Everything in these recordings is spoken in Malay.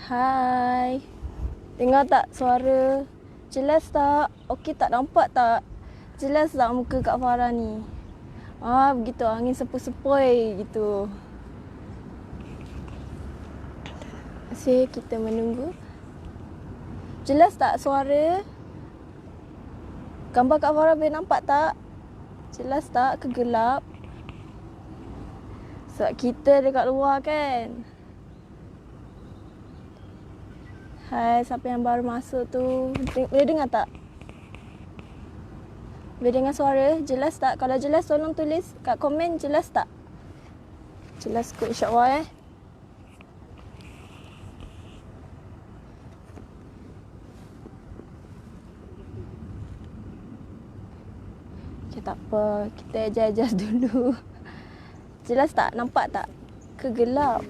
Hai. Dengar tak suara? Jelas tak? Okey tak? Nampak tak? Jelas tak muka Kak Farah ni? Begitu. Angin sepoi-sepoi gitu. Masih kita menunggu. Jelas tak suara? Gambar Kak Farah boleh nampak tak? Jelas tak? Ke gelap? Sebab kita dekat luar kan? Hai, siapa yang baru masuk tu? Boleh dengar tak? Boleh dengar suara? Jelas tak? Kalau jelas tolong tulis kat komen jelas tak? Jelas kot insyaAllah Okay, tak apa. Kita adjust dulu. Jelas tak? Nampak tak? Ke gelap?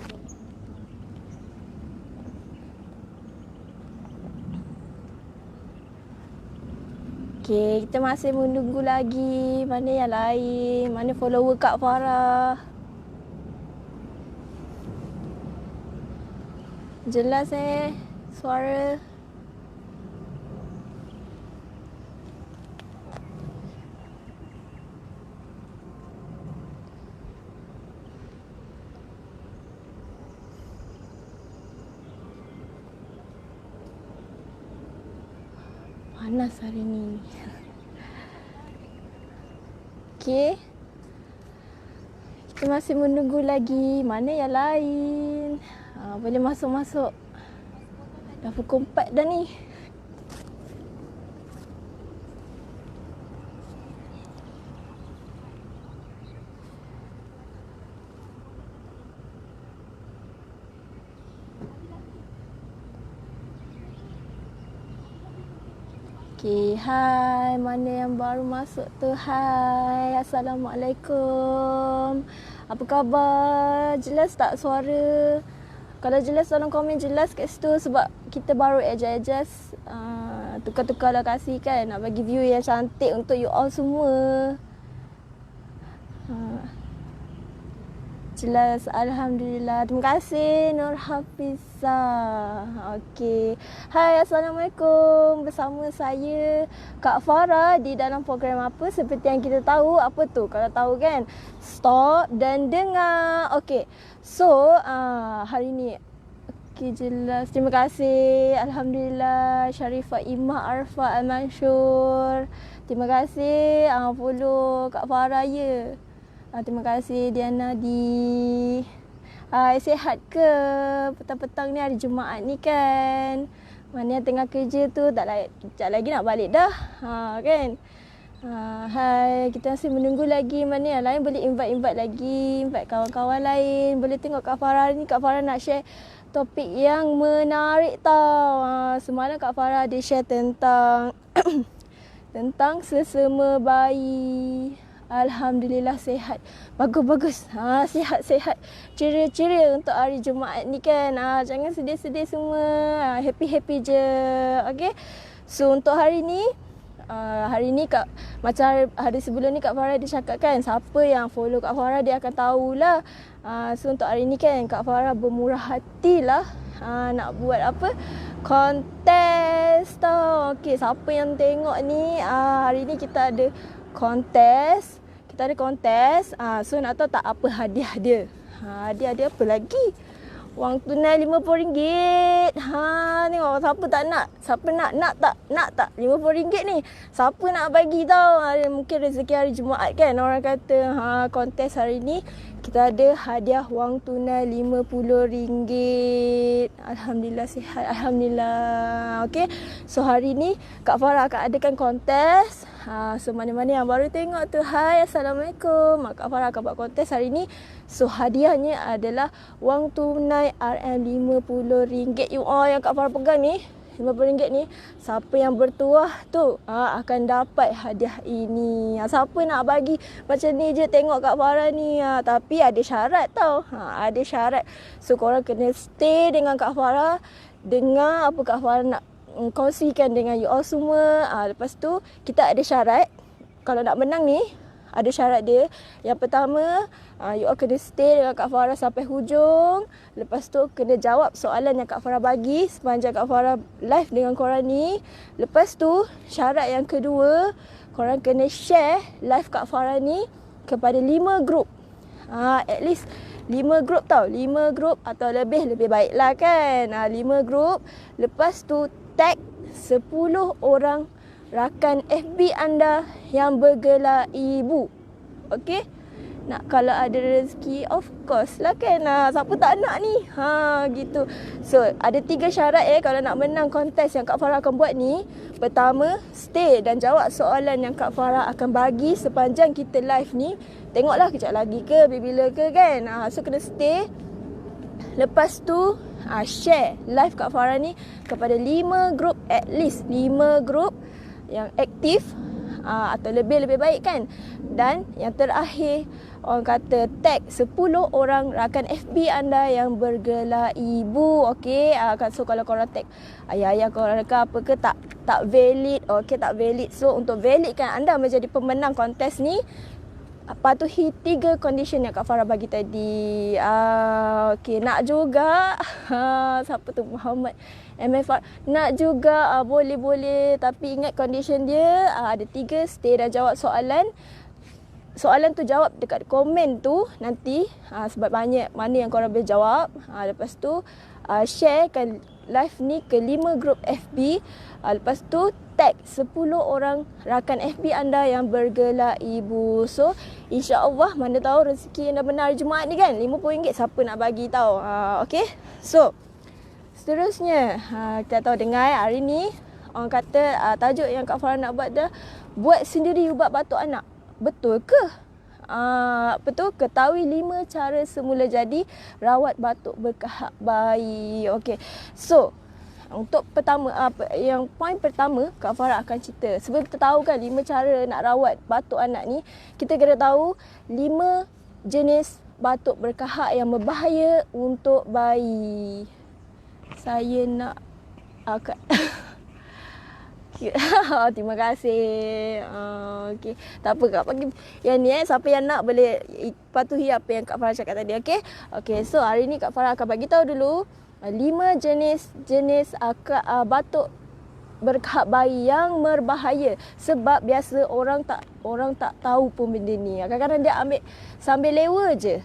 Okay, kita masih menunggu lagi. Mana yang lain? Mana follower Kak Farah? Jelas suara. Panas hari ni. Okay. Kita masih menunggu lagi. Mana yang lain? Boleh masuk-masuk. Dah pukul 4 dah ni. Okay, hai. Mana yang baru masuk tu? Hai. Assalamualaikum. Apa khabar? Jelas tak suara? Kalau jelas tolong komen jelas kat situ sebab kita baru adjust. Tukar-tukar lokasi kan. Nak bagi view yang cantik untuk you all semua. Jelas, Alhamdulillah. Terima kasih Nur Hafizah. Okey. Hai, Assalamualaikum. Bersama saya Kak Farah di dalam program apa? Seperti yang kita tahu. Apa tu? Kalau tahu kan? Stop dan dengar. Okey. So, hari ni okey, jelas. Terima kasih. Alhamdulillah. Sharifah Imah Arfa Al-Mansur. Terima kasih follow Kak Farah ya. Terima kasih Diana di. Sihat ke? Petang-petang ni hari Jumaat ni kan. Mana yang tengah kerja tu kejap lagi nak balik dah. Kan? Hai, kita masih menunggu lagi. Mana yang lain boleh invite lagi. Invite kawan-kawan lain. Boleh tengok Kak Farah ni. Kak Farah nak share topik yang menarik tau. Semalam Kak Farah dia share tentang tentang sesama bayi. Alhamdulillah sihat. Bagus-bagus. Sihat-sihat. Ceria-ceria untuk hari Jumaat ni kan. Jangan sedih-sedih semua. Happy-happy je. Okay. So untuk hari ni macam hari sebelum ni Kak Farah dia cakap kan, siapa yang follow Kak Farah dia akan tahulah. So untuk hari ni kan Kak Farah bermurah hati lah. Nak buat apa? Kontes tau. Okay, siapa yang tengok ni, hari ni kita ada kontes. So nak tahu tak apa hadiah dia? Hadiah dia apa lagi? Wang tunai RM50. Tengok siapa tak nak? Siapa nak? Nak tak? RM50 ni. Siapa nak bagi tau? Mungkin rezeki hari Jumaat kan. Orang kata kontes hari ni kita ada hadiah wang tunai RM50. Alhamdulillah sihat. Alhamdulillah. Okay. So hari ni Kak Farah akan adakan kontes. So mana-mana yang baru tengok tu, hai, Assalamualaikum. Kak Farah akan buat kontes hari ni. So hadiahnya adalah wang tunai RM50. You all yang Kak Farah pegang ni, RM50 ni, siapa yang bertuah tu akan dapat hadiah ini. Siapa nak bagi macam ni je tengok Kak Farah ni. Tapi ada syarat tau. Ada syarat. So korang kena stay dengan Kak Farah. Dengar apa Kak Farah nak kongsikan dengan you all semua. Lepas tu kita ada syarat. Kalau nak menang ni, ada syarat dia. Yang pertama, you all kena stay dengan Kak Farah sampai hujung. Lepas tu kena jawab soalan yang Kak Farah bagi sepanjang Kak Farah live dengan korang ni. Lepas tu, syarat yang kedua, korang kena share live Kak Farah ni kepada 5 grup. At least 5 grup tau. 5 grup atau lebih baiklah kan. 5 grup. Lepas tu tag 10 orang rakan FB anda yang bergelar ibu. Okey? Nak kalau ada rezeki, of course lah kan. Siapa tak nak ni? Gitu. So, ada 3 syarat kalau nak menang kontes yang Kak Farah akan buat ni. Pertama, stay dan jawab soalan yang Kak Farah akan bagi sepanjang kita live ni. Tengoklah kejap lagi ke, bila ke kan. So, kena stay. Lepas tu, share live Kak Farah ni kepada 5 grup, at least 5 grup yang aktif atau lebih baik kan. Dan yang terakhir, orang kata tag 10 orang rakan FB anda yang bergelar ibu. Okey, so kalau korang tag ayah-ayah korang ke apa ke, tak valid. Okey, tak valid. So untuk validkan anda menjadi pemenang kontes ni, patuhi 3 condition yang Kak Farah bagi tadi. Okey, nak juga siapa tu, Muhammad MFR, nak juga boleh, tapi ingat condition dia ada 3. Stay dan jawab soalan tu, jawab dekat komen tu nanti, sebab banyak mana yang korang boleh jawab. Lepas tu sharekan live ni ke 5 grup FB. Lepas tu tag 10 orang rakan FB anda yang bergelar ibu. So insya-Allah, mana tahu rezeki anda benar Jumaat ni kan. RM50 siapa nak bagi tahu. Okey. So seterusnya, kita tahu dengar hari ni orang kata tajuk yang Kak Farah nak buat dah, buat sendiri ubat batuk anak. Betul ke? Betul, ketahui 5 cara semula jadi rawat batuk berkahak bayi. Okey. So, untuk pertama, yang poin pertama Kak Farah akan cerita. Sebelum kita tahu kan 5 cara nak rawat batuk anak ni, kita kena tahu 5 jenis batuk berkahak yang berbahaya untuk bayi. Saya nak terima kasih. Okey. Tak apa Kak, bagi yang ni siapa yang nak boleh patuhi apa yang Kak Farah cakap tadi. Okey, so hari ni Kak Farah akan bagi tahu dulu 5 jenis batuk berkahak bayi yang berbahaya. Sebab biasa orang tak tahu pun benda ni. Kadang-kadang dia ambil sambil lewa je.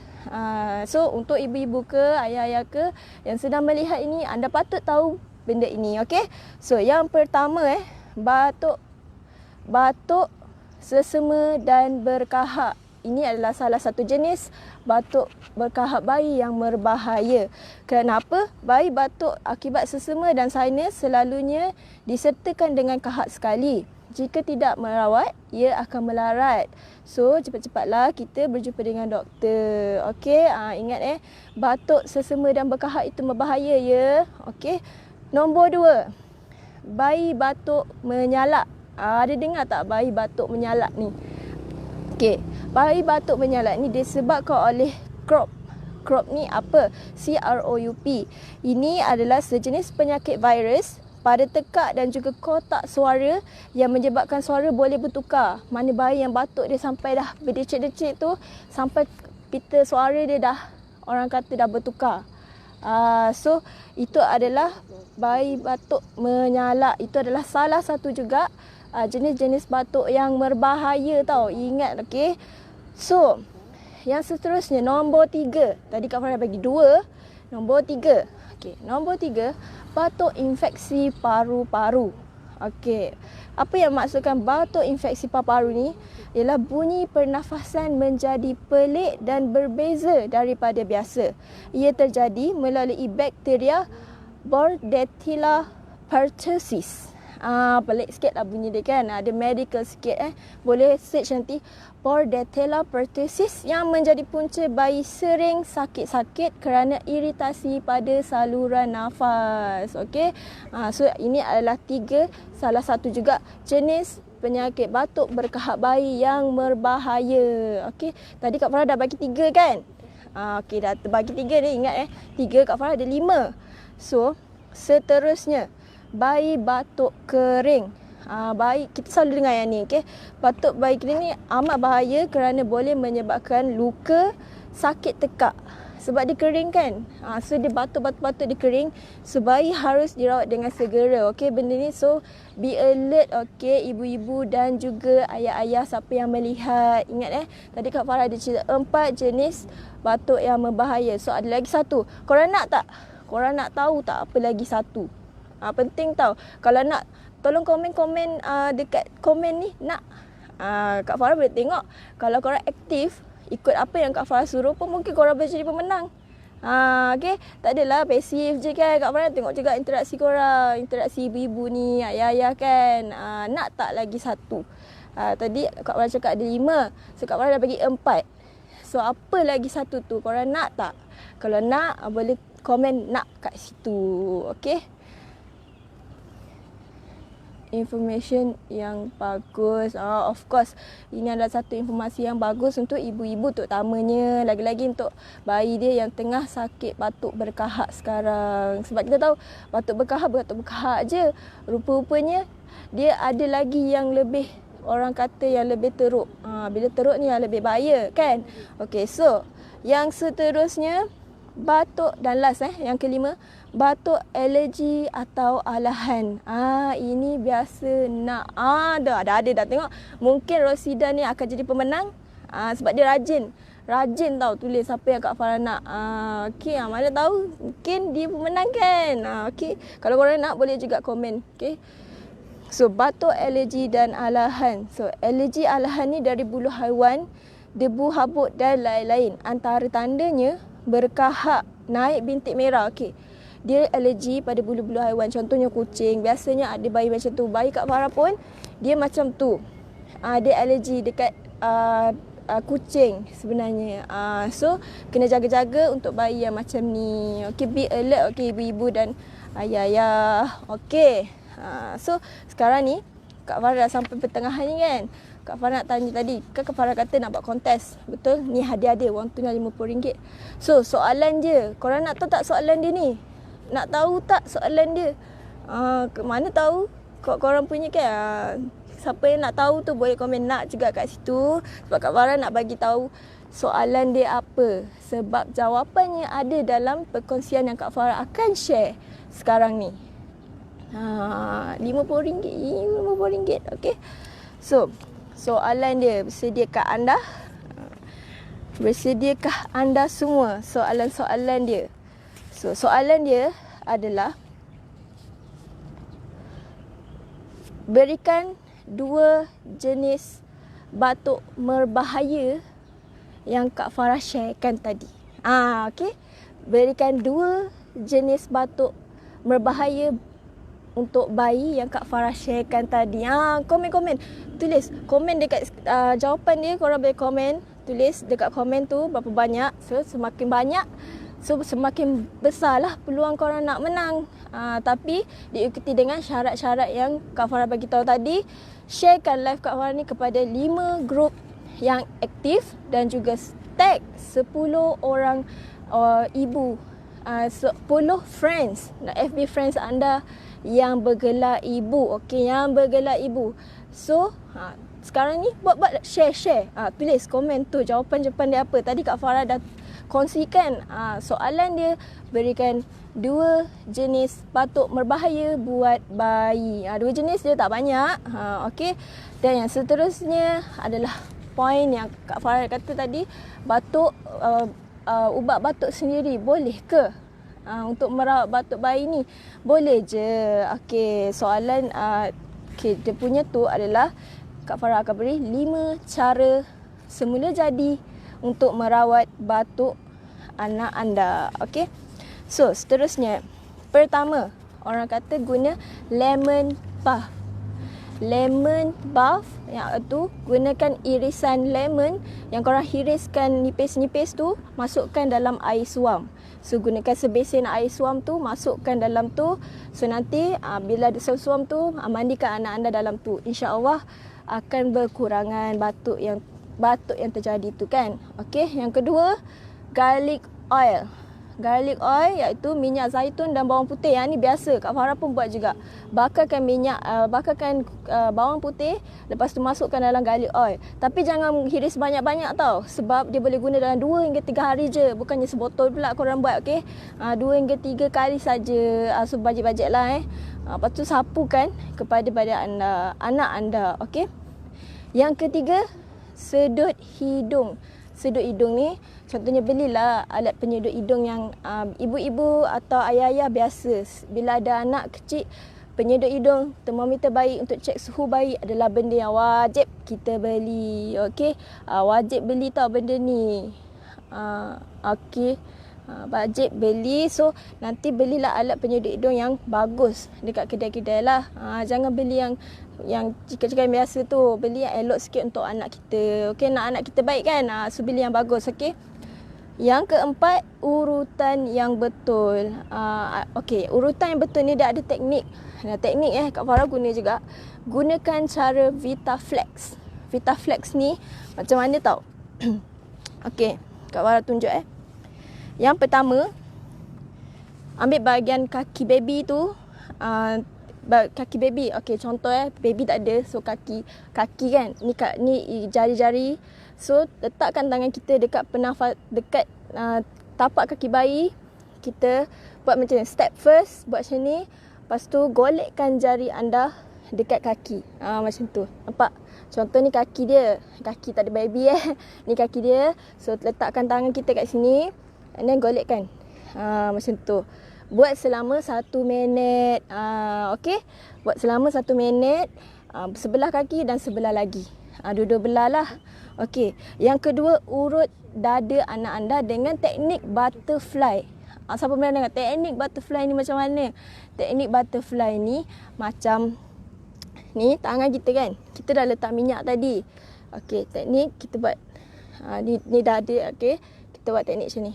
So untuk ibu-ibu ke, ayah-ayah ke yang sedang melihat ini, anda patut tahu benda ini. Okey. So yang pertama batuk sesama dan berkahak. Ini adalah salah satu jenis batuk berkahak bayi yang berbahaya. Kenapa? Bayi batuk akibat sesama dan sinus selalunya disertakan dengan kahak sekali. Jika tidak merawat, ia akan melarat. So, cepat-cepatlah kita berjumpa dengan doktor. Okey, ingat batuk sesama dan berkahak itu berbahaya ya. Okey. Nombor 2, bayi batuk menyalak. Ada dengar tak bayi batuk menyalak ni? Okey, bayi batuk menyalak ni disebabkan oleh croup. Croup ni apa? CROUP. Ini adalah sejenis penyakit virus pada tekak dan juga kotak suara yang menyebabkan suara boleh bertukar. Mana bayi yang batuk dia sampai dah berdecik-decik tu, sampai pita suara dia dah, orang kata dah bertukar. So itu adalah bayi batuk menyalak. Itu adalah salah satu juga jenis-jenis batuk yang berbahaya tau. Ingat, okey. So yang seterusnya, nombor 3. Tadi Kak Farah bagi 2. Nombor 3. Okey, nombor 3, batuk infeksi paru-paru. Okey. Apa yang maksudkan batuk infeksi paru-paru ni? Ialah bunyi pernafasan menjadi pelik dan berbeza daripada biasa. Ia terjadi melalui bakteria Bordetella pertussis. Pelik sikit lah bunyi dia kan. Ada medical sikit Boleh search nanti. Bordetella pertussis yang menjadi punca bayi sering sakit-sakit kerana iritasi pada saluran nafas. Okey. So ini adalah 3 salah satu juga jenis penyakit batuk berkahak bayi yang berbahaya. Okey. Tadi Kak Farah dah bagi 3 kan? Okey, dah bagi 3 ni, ingat 3, Kak Farah ada 5. So seterusnya, bayi batuk kering. bayi kita selalu dengar yang ni, okey. Batuk bayi kering ni amat bahaya kerana boleh menyebabkan luka, sakit tekak. Sebab dia kering kan. So dia batuk-batuk dia kering. So bayi harus dirawat dengan segera. Okey benda ni. So be alert, okey, ibu-ibu dan juga ayah-ayah siapa yang melihat. Ingat tadi Kak Farah ada cerita 4 jenis batuk yang berbahaya. So ada lagi satu. Korang nak tak? Korang nak tahu tak apa lagi satu? Penting tahu. Kalau nak, tolong komen-komen dekat komen ni nak. Kak Farah boleh tengok. Kalau korang aktif ikut apa yang Kak Farah suruh pun mungkin korang boleh jadi pemenang. Okay. Tak adalah pasif je kan. Kak Farah tengok juga interaksi korang. Interaksi ibu-ibu ni, ayah-ayah kan. Nak tak lagi satu? Tadi Kak Farah cakap ada 5. So Kak Farah dah bagi 4. So apa lagi satu tu? Korang nak tak? Kalau nak, boleh komen nak kat situ. Okay. Information yang bagus. Of course, ini adalah satu informasi yang bagus untuk ibu-ibu terutamanya. Lagi-lagi untuk bayi dia yang tengah sakit batuk berkahak sekarang. Sebab kita tahu batuk berkahak je. Rupa-rupanya dia ada lagi yang lebih, orang kata yang lebih teruk. Bila teruk ni yang lebih bahaya kan. Okay, so yang seterusnya batuk dan last yang kelima, batuk alergi atau alahan. Ini biasa nak dah tengok. Mungkin Rosida ni akan jadi pemenang sebab dia rajin tahu tulis apa yang Kak Farah nak. Okey, mana tahu mungkin dia pemenang kan. Okey, kalau korang nak boleh juga komen. Okey. So batuk alergi dan alahan. So alergi alahan ni dari bulu haiwan, debu habuk dan lain-lain. Antara tandanya berkahak, naik bintik merah. Okey. Dia alergi pada bulu-bulu haiwan. Contohnya kucing. Biasanya ada bayi macam tu. Bayi Kak Farah pun dia macam tu. Dia alergi dekat kucing sebenarnya. So kena jaga-jaga untuk bayi yang macam ni. Okey, be alert okey ibu-ibu dan ayah-ayah. Okey. So sekarang ni Kak Farah dah sampai pertengahan ni kan. Kak Farah nak tanya tadi, kan Kak Farah kata nak buat kontes. Betul? Ni hadiah dia, wang tunai RM50. So, soalan je. Korang nak tahu tak soalan dia ni? Nak tahu tak soalan dia? Mana tahu? Korang punya kan? Siapa yang nak tahu tu boleh komen nak juga kat situ. Sebab Kak Farah nak bagi tahu soalan dia apa. Sebab jawapannya ada dalam perkongsian yang Kak Farah akan share sekarang ni. RM50. RM50. Okay? So, soalan dia, bersediakah anda semua soalan-soalan dia? So, soalan dia adalah berikan 2 jenis batuk berbahaya yang Kak Farah sharekan tadi. Okey. Berikan 2 jenis batuk berbahaya untuk bayi yang Kak Farah sharekan tadi. Komen-komen. Tulis. Komen dekat jawapan dia. Korang boleh komen. Tulis dekat komen tu berapa banyak. So, semakin banyak, so semakin besarlah peluang korang nak menang. Tapi diikuti dengan syarat-syarat yang Kak Farah bagi tahu tadi. Sharekan live Kak Farah ni kepada 5 grup yang aktif dan juga tag 10 orang ibu, 10 friends, FB friends anda yang bergelar ibu. Okey, yang bergelar ibu. So, sekarang ni buat share. Tulis komen tu jawapan dia apa. Tadi Kak Farah dah kongsikan soalan dia, berikan 2 jenis batuk berbahaya buat bayi. 2 jenis dia tak banyak. Okey. Dan yang seterusnya adalah poin yang Kak Farah kata tadi, batuk ubat batuk sendiri boleh ke? Untuk merawat batuk bayi ni boleh je. Okey, soalan dia punya tu adalah Kak Farah akan beri 5 cara semula jadi untuk merawat batuk anak anda. Okey. So, seterusnya, pertama, orang kata guna lemon bath. Lemon bath yang tu gunakan irisan lemon yang korang hiriskan nipis-nipis tu, masukkan dalam air suam. So gunakan sebesen air suam tu, masukkan dalam tu. So nanti bila ada suam tu, mandikan anak anda dalam tu. InsyaAllah akan berkurangan batuk yang terjadi tu kan. Okey, yang kedua, garlic oil. garlic oil iaitu minyak zaitun dan bawang putih. Yang ni biasa, Kak Farah pun buat juga. Bakarkan bawang putih, lepas tu masukkan dalam garlic oil. Tapi jangan hiris banyak-banyak tau, sebab dia boleh guna dalam 2 hingga 3 hari je. Bukannya sebotol pula korang buat, okey. 2 hingga 3 kali saja. So bajet-bajet lah Lepas tu sapukan kepada badan anda, anak anda, okey. Yang ketiga, sedut hidung. Sedut hidung ni, contohnya belilah alat penyedut hidung yang ibu-ibu atau ayah-ayah biasa. Bila ada anak kecil, penyedut hidung, termometer bayi untuk cek suhu bayi adalah benda yang wajib kita beli. Okey, wajib beli tau benda ni. Okey, wajib beli. So, nanti belilah alat penyedut hidung yang bagus dekat kedai-kedai lah. Jangan beli yang cakap-cakap biasa tu. Beli yang elok sikit untuk anak kita. Okey, nak anak kita baik kan? So beli yang bagus, okey. Yang keempat, urutan yang betul. Okey, urutan yang betul ni dia ada teknik. Teknik Kak Farah guna juga. Gunakan cara VitaFlex. VitaFlex ni macam mana tau? Okey, Kak Farah tunjuk Yang pertama, ambil bahagian kaki baby tu. Kaki baby, okey, contoh baby tak ada, so kaki kan, ni jari-jari. So letakkan tangan kita dekat dekat tapak kaki bayi. Kita buat macam ni, step first buat macam ni, lepas tu golekkan jari anda dekat kaki. Macam tu, nampak? Contoh ni kaki dia, kaki tak ada baby ni kaki dia. So letakkan tangan kita kat sini and then golekkan. Macam tu. Buat selama 1 minit. Okey. Buat selama 1 minit. Sebelah kaki dan sebelah lagi. Dua-dua belah lah. Okey. Yang kedua, urut dada anak anda dengan teknik butterfly. Siapa pernah dengar teknik butterfly ni macam mana? Teknik butterfly ni macam ni, tangan kita kan. Kita dah letak minyak tadi. Okey, teknik kita buat. Ni dada, okey. Kita buat teknik macam ni.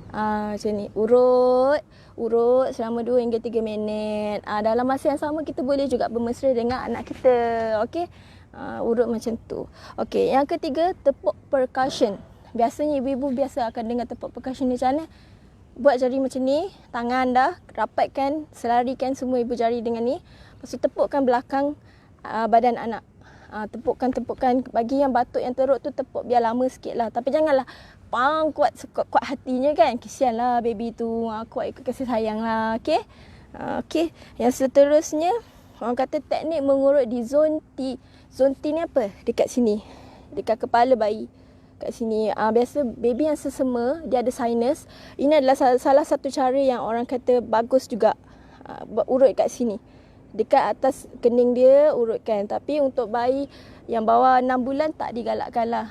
Macam ni, urut selama 2 hingga 3 minit. Dalam masa yang sama kita boleh juga bermesra dengan anak kita. Okey, urut macam tu. Okey, yang ketiga, tepuk percussion. Biasanya ibu-ibu biasa akan dengar tepuk percussion ni macam mana. Buat jari macam ni, tangan anda rapatkan, selarikan semua ibu jari dengan ni. Lepas tu tepukkan belakang badan anak. Tepukkan. Bagi yang batuk yang teruk tu tepuk biar lama sikit lah. Tapi janganlah kuat hatinya kan. Kesian lah baby tu. Kuat ikut kasih sayang lah. Okay. Okay. Yang seterusnya, orang kata teknik mengurut di zon T. Zon T ni apa? Dekat sini. Dekat kepala bayi. Kat sini. Biasa baby yang sesama, dia ada sinus. Ini adalah salah satu cara yang orang kata bagus juga. Urut kat sini. Dekat atas kening dia urutkan. Tapi untuk bayi yang bawah 6 bulan tak digalakkan lah.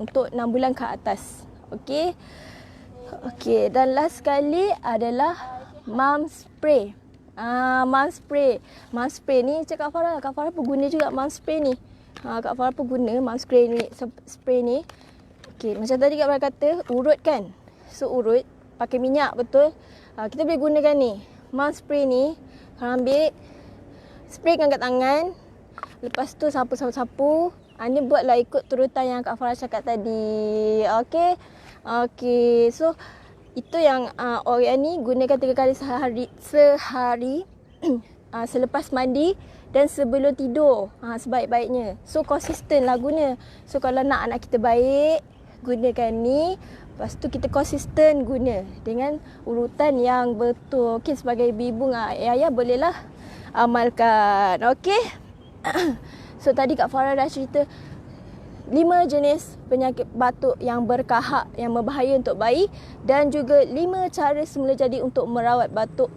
Untuk 6 bulan ke atas. Okey. Okey, dan last sekali adalah mum spray. Mum spray. Mum spray ni Kak Farah pun guna juga mum spray ni. Kak Farah pun guna mum spray ni. Okey, macam tadi Kak Farah kata, urut kan. So urut pakai minyak, betul. Kita boleh gunakan ni. Mum spray ni, ambil, spraykan kat tangan. Lepas tu sapu. Ni buatlah ikut turutan yang Kak Farah cakap tadi. Okey. Okey. So itu yang Oreo ni gunakan 3 kali sehari selepas mandi dan sebelum tidur. Sebaik-baiknya. So konsisten lah guna. So kalau nak anak kita baik, gunakan ni. Lepas tu kita konsisten guna dengan urutan yang betul. Okey, sebagai ibu-ibu dengan ayah bolehlah amalkan. Okey. So tadi Kak Farah dah cerita 5 jenis penyakit batuk yang berkahak, yang berbahaya untuk bayi, dan juga 5 cara semula jadi untuk merawat batuk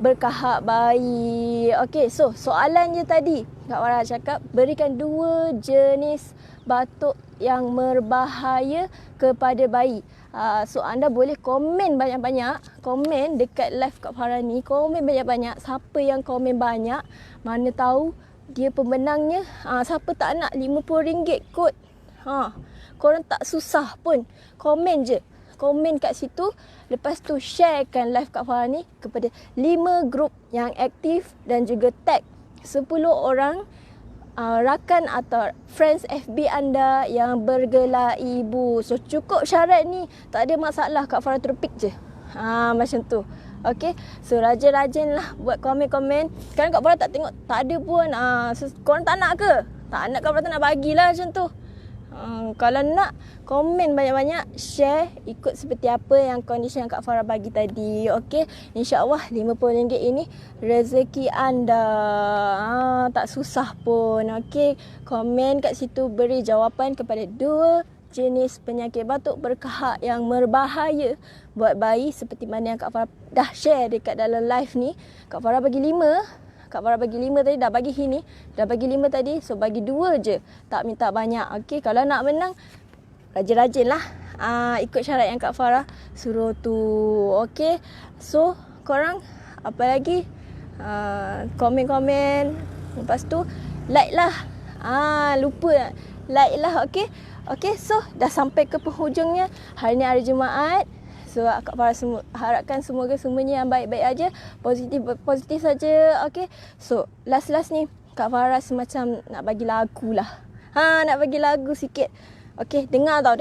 berkahak bayi. Okey, so soalannya tadi Kak Farah cakap, berikan 2 jenis batuk yang berbahaya kepada bayi. So anda boleh komen banyak-banyak. Komen dekat live Kak Farah ni, komen banyak-banyak. Siapa yang komen banyak, mana tahu dia pemenangnya. Siapa tak nak RM50 kot. Korang tak susah pun. Komen je. Komen kat situ. Lepas tu sharekan live Kak Farah ni kepada 5 grup yang aktif dan juga tag 10 orang rakan atau friends FB anda yang bergelar ibu. So cukup syarat ni, tak ada masalah, Kak Farah terpik je. Macam tu. Okay, so rajin-rajin lah buat komen-komen. Sekarang Kak Farah tak tengok, tak ada pun. So, korang tak nak ke? Tak nak, Kak Farah tak nak bagilah macam tu. Kalau nak, komen banyak-banyak, share ikut seperti apa yang kondisi yang Kak Farah bagi tadi. Okey, insya-Allah RM50 ini rezeki anda. Tak susah pun. Okey, komen kat situ, beri jawapan kepada 2 jenis penyakit batuk berkahak yang berbahaya buat bayi seperti mana yang Kak Farah dah share dekat dalam live ni. Kak Farah bagi 5. Kak Farah bagi 5 tadi, dah bagi ini, dah bagi 5 tadi. So bagi 2 je, tak minta banyak. Okey, kalau nak menang, rajin-rajin lah. Ikut syarat yang Kak Farah suruh tu. Okey, so korang apa lagi? Komen-komen. Lepas tu like lah. Lupa like lah. Okey. Okey, so dah sampai ke penghujungnya. Hari ni hari Jumaat. So Kak Farah harapkan semoga semuanya yang baik-baik aja, positif saja. Okey. So last ni Kak Farah semacam nak bagi lagu lah. Nak bagi lagu sikit. Okey, dengar tau.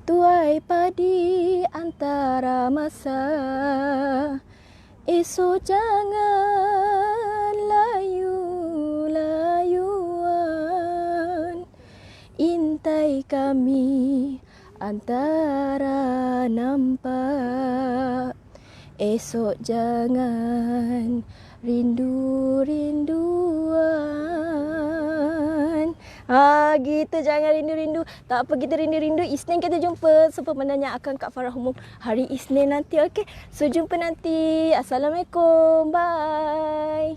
Tuai padi antara masa, esok jangan layu-layuan. Intai kami antara nampak, esok jangan rindu-rinduan. Gitu, jangan rindu-rindu. Tak apa, kita rindu-rindu. Isnin kita jumpa. So pemenangnya akan Kak Farah umum hari Isnin nanti. Okey, so jumpa nanti. Assalamualaikum. Bye.